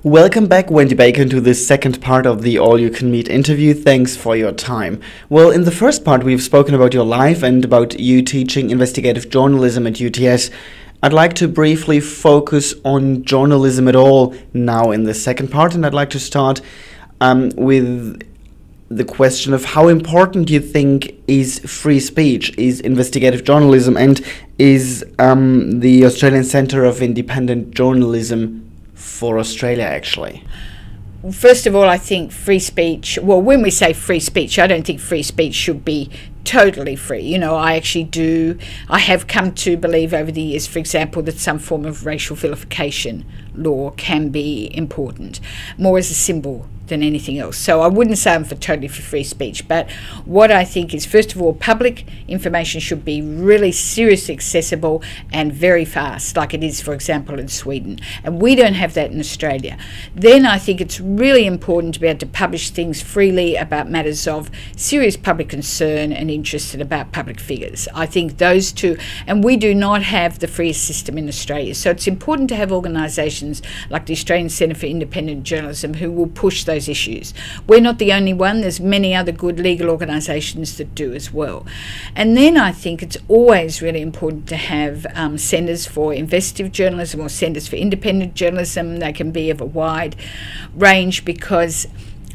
Welcome back, Wendy Bacon, to this second part of the All You Can Meet interview. Thanks for your time. Well, in the first part, we've spoken about your life and about you teaching investigative journalism at UTS. I'd like to briefly focus on journalism at all now in the second part, and I'd like to start with the question of how important you think is free speech, is investigative journalism, and is the Australian Centre of Independent Journalism for Australia, actually? First of all, I think free speech, well, when we say free speech, I don't think free speech should be totally free. You know, I have come to believe over the years, for example, that some form of racial vilification law can be important, more as a symbol than anything else. So I wouldn't say I'm totally for free speech, but what I think is, first of all, public information should be really seriously accessible and very fast, like it is, for example, in Sweden. And we don't have that in Australia. Then I think it's really important to be able to publish things freely about matters of serious public concern and interest and about public figures. I think those two, and we do not have the freest system in Australia. So it's important to have organisations like the Australian Centre for Independent Journalism who will push those issues. We're not the only one. There's many other good legal organisations that do as well. And then I think it's always really important to have centres for investigative journalism or centres for independent journalism. They can be of a wide range, because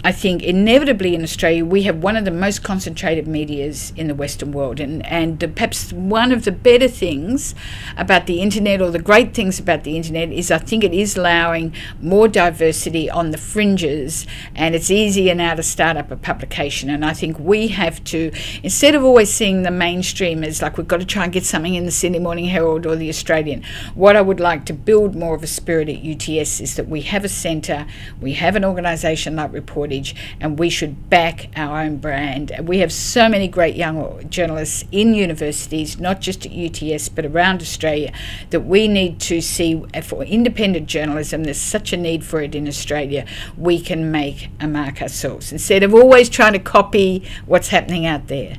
I think inevitably in Australia we have one of the most concentrated medias in the Western world, and perhaps one of the better things about the internet, or the great things about the internet, is I think it is allowing more diversity on the fringes, and it's easier now to start up a publication. And I think we have to, instead of always seeing the mainstream as like we've got to try and get something in the Sydney Morning Herald or the Australian, what I would like to build more of a spirit at UTS is that we have a centre, we have an organisation like Reporting, and we should back our own brand. We have so many great young journalists in universities, not just at UTS but around Australia, that we need to see for independent journalism. There's such a need for it in Australia. We can make a mark ourselves instead of always trying to copy what's happening out there.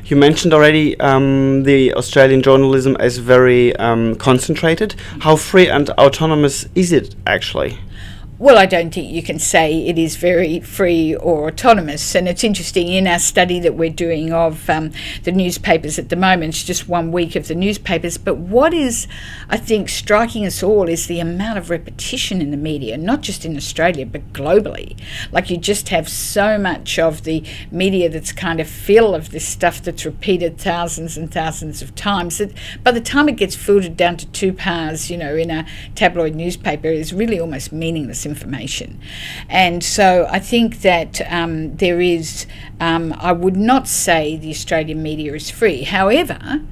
You mentioned already the Australian journalism as very concentrated. How free and autonomous is it actually? Well, I don't think you can say it is very free or autonomous. And it's interesting, in our study that we're doing of the newspapers at the moment, it's just 1 week of the newspapers, but what is, I think, striking us all is the amount of repetition in the media, not just in Australia, but globally. Like, you just have so much of the media that's kind of full of this stuff that's repeated thousands and thousands of times, that by the time it gets filtered down to 2 parts, you know, in a tabloid newspaper, is really almost meaningless information. And so I think that there is, I would not say the Australian media is free. However,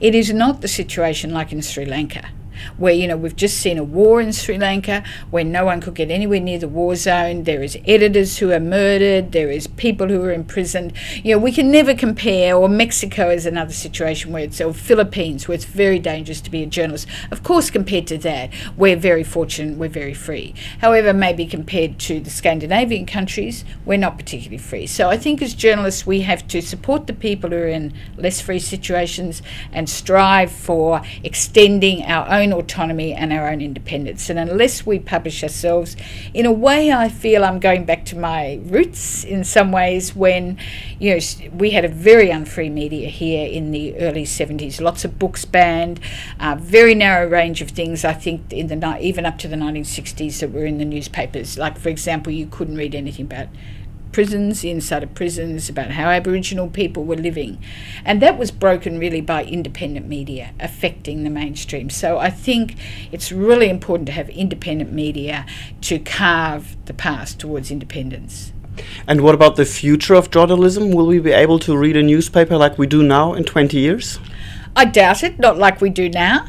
it is not the situation like in Sri Lanka, where, you know, we've just seen a war in Sri Lanka where no one could get anywhere near the war zone. There is editors who are murdered. There is people who are imprisoned. You know, we can never compare. Or Mexico is another situation where it's, or Philippines, where it's very dangerous to be a journalist. Of course, compared to that, we're very fortunate, we're very free. However, maybe compared to the Scandinavian countries, we're not particularly free. So I think as journalists, we have to support the people who are in less free situations and strive for extending our own autonomy and our own independence. And unless we publish ourselves, in a way I feel I'm going back to my roots in some ways, when, you know, we had a very unfree media here in the early 70s, lots of books banned, very narrow range of things, I think, in the even up to the 1960s, that were in the newspapers. Like, for example, you couldn't read anything about prisons, inside of prisons, about how Aboriginal people were living. And that was broken really by independent media affecting the mainstream. So I think it's really important to have independent media to carve the path towards independence. And what about the future of journalism? Will we be able to read a newspaper like we do now in 20 years? I doubt it, not like we do now.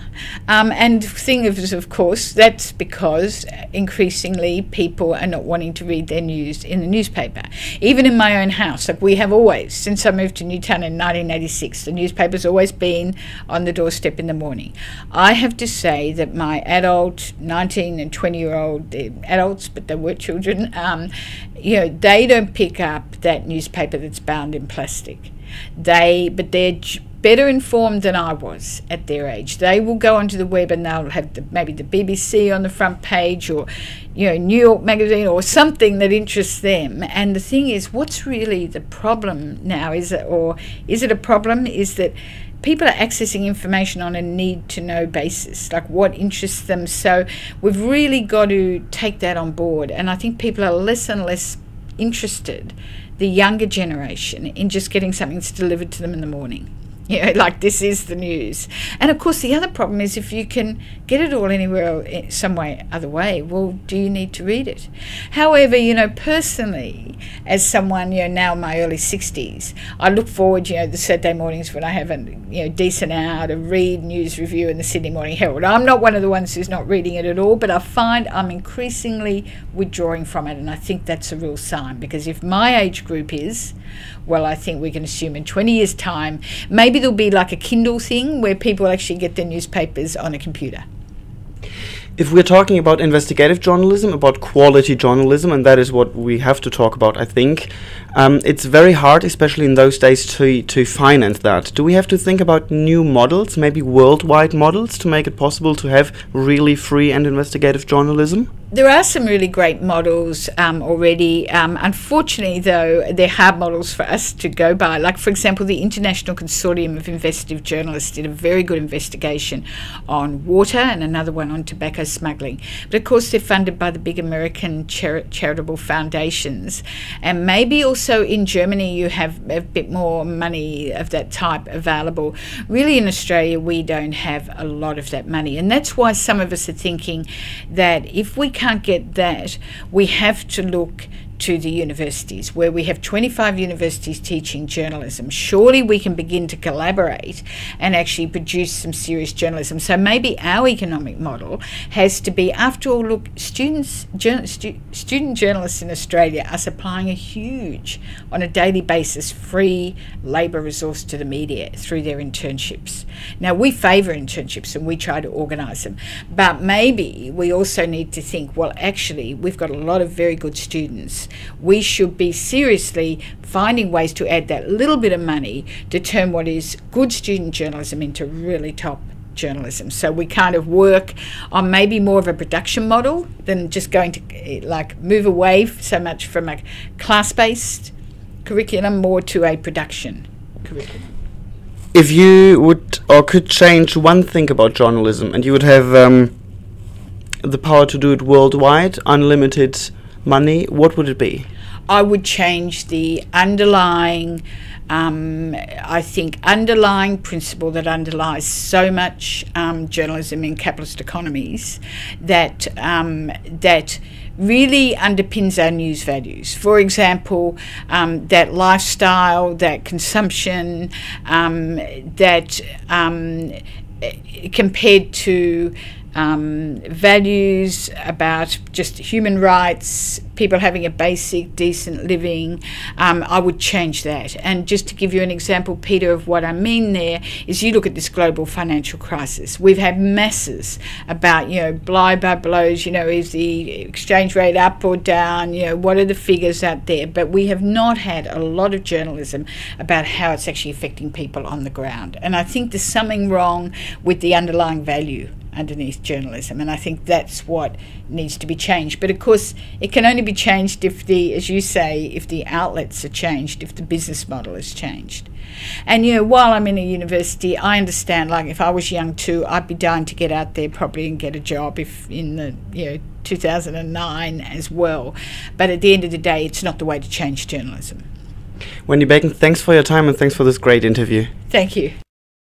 And the thing is, of course, that's because increasingly people are not wanting to read their news in the newspaper. Even in my own house, like we have always, since I moved to Newtown in 1986, the newspaper's always been on the doorstep in the morning. I have to say that my adult, 19 and 20-year-old, adults, but they were children, you know, they don't pick up that newspaper that's bound in plastic. They're better informed than I was at their age. They will go onto the web and they'll have maybe the BBC on the front page, or New York Magazine, or something that interests them. And the thing is, what's really the problem now is it a problem, is that people are accessing information on a need-to-know basis, like what interests them. So we've really got to take that on board. And I think people are less and less interested, the younger generation, in just getting something that's delivered to them in the morning. Like this is the news. And of course the other problem is, if you can get it all anywhere, some way, other way, well, do you need to read it? However, personally, as someone, now in my early 60s, I look forward, the Saturday mornings when I have a decent hour to read News Review in the Sydney Morning Herald. I'm not one of the ones who's not reading it at all, but I find I'm increasingly withdrawing from it, and I think that's a real sign, because if my age group is, well, I think we can assume in 20 years' time, maybe there'll be like a Kindle thing where people actually get their newspapers on a computer. If we're talking about investigative journalism, about quality journalism, and that is what we have to talk about, I think, it's very hard, especially in those days, to finance that. Do we have to think about new models, maybe worldwide models, to make it possible to have really free and investigative journalism? There are some really great models already. Unfortunately, though, they're hard models for us to go by. Like, for example, the International Consortium of Investigative Journalists did a very good investigation on water and another one on tobacco smuggling. But, of course, they're funded by the big American charitable foundations. And maybe also in Germany you have a bit more money of that type available. Really, in Australia, we don't have a lot of that money. And that's why some of us are thinking that if we can't get that, we have to look to the universities, where we have 25 universities teaching journalism. Surely we can begin to collaborate and actually produce some serious journalism. So maybe our economic model has to be, after all, look, student journalists in Australia are supplying a huge, on a daily basis, free labour resource to the media through their internships. Now, we favour internships and we try to organise them, but maybe we also need to think, well, actually, we've got a lot of very good students. We should be seriously finding ways to add that little bit of money to turn what is good student journalism into really top journalism. So we kind of work on maybe more of a production model than just going to move away so much from a class-based curriculum more to a production curriculum. If you would or could change one thing about journalism, and you would have the power to do it worldwide, unlimited money, what would it be? I would change the underlying underlying principle that underlies so much journalism in capitalist economies that really underpins our news values. For example, that lifestyle, that consumption, compared to values about just human rights, people having a basic, decent living, I would change that. And just to give you an example, Peter, of what I mean there is, you look at this global financial crisis. We've had masses about, blow by blows, is the exchange rate up or down, what are the figures out there? But we have not had a lot of journalism about how it's actually affecting people on the ground. And I think there's something wrong with the underlying value underneath journalism, and I think that's what needs to be changed. But of course it can only be changed if if the outlets are changed, if the business model is changed. And while I'm in a university, I understand, if I was young too, I'd be dying to get out there probably and get a job if in the 2009 as well. But at the end of the day, it's not the way to change journalism. Wendy Bacon, thanks for your time and thanks for this great interview. Thank you.